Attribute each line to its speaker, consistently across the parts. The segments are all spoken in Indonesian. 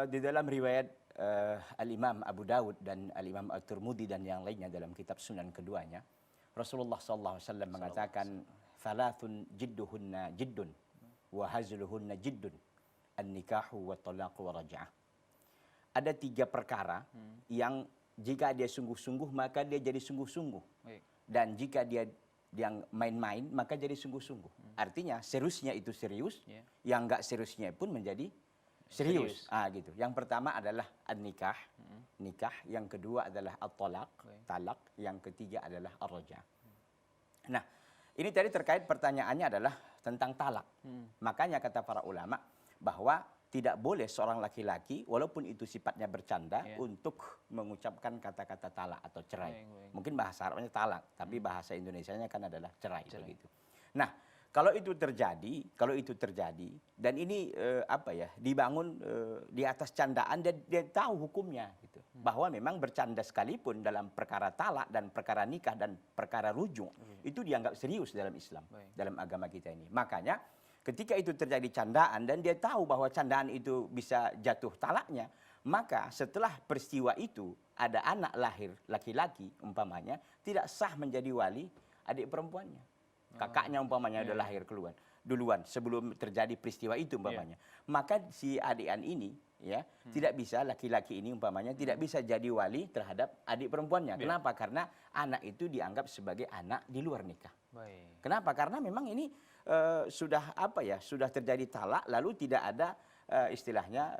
Speaker 1: Di dalam riwayat Al-Imam Abu Dawud dan Al-Imam At-Tirmidzi dan yang lainnya dalam kitab Sunan keduanya, Rasulullah SAW mengatakan, "Thalathun jidduhunna jiddun, wa hazluhunna jiddun, an-nikahu wa talaqu wa raj'ah." Ada 3 perkara yang jika dia sungguh-sungguh maka dia jadi sungguh-sungguh. Dan jika dia yang main-main maka jadi sungguh-sungguh. Artinya seriusnya itu serius, yang enggak seriusnya pun menjadi serius. Gitu. Yang pertama adalah an-nikah, nikah. Yang kedua adalah at-talaq, talak. Yang ketiga adalah ar-raj'ah. Nah, ini tadi terkait pertanyaannya adalah tentang talak. Makanya kata para ulama bahwa tidak boleh seorang laki-laki walaupun itu sifatnya bercanda untuk mengucapkan kata-kata talak atau cerai. Mungkin bahasa Arabnya talak, tapi bahasa Indonesianya kan adalah cerai. Begitu. Nah, kalau itu terjadi dan ini dibangun di atas candaan, dia tahu hukumnya gitu. Bahwa memang bercanda sekalipun dalam perkara talak dan perkara nikah dan perkara rujuk itu dianggap serius dalam Islam, dalam agama kita ini. Makanya ketika itu terjadi candaan dan dia tahu bahwa candaan itu bisa jatuh talaknya, maka setelah peristiwa itu ada anak lahir laki-laki umpamanya, tidak sah menjadi wali adik perempuannya. Kakaknya umpamanya udah lahir duluan sebelum terjadi peristiwa itu umpamanya. Maka si adikan ini tidak bisa, laki-laki ini umpamanya tidak bisa jadi wali terhadap adik perempuannya. Kenapa? Karena anak itu dianggap sebagai anak di luar nikah. Kenapa? Karena memang ini sudah terjadi talak lalu tidak ada istilahnya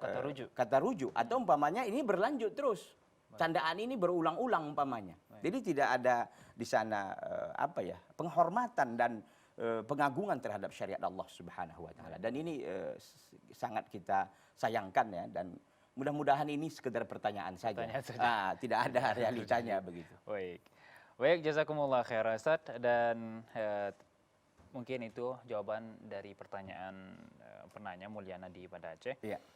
Speaker 1: kata rujuk atau umpamanya ini berlanjut terus. Candaan ini berulang-ulang umpamanya. Jadi tidak ada di sana penghormatan dan pengagungan terhadap syariat Allah Subhanahu wa taala. Dan ini sangat kita sayangkan ya, dan mudah-mudahan ini sekedar pertanyaan saja. Tidak ada realitanya begitu.
Speaker 2: Baik, jazakumullah khair Ustaz, dan mungkin itu jawaban dari pertanyaan penanya Mulyana di Banda Aceh.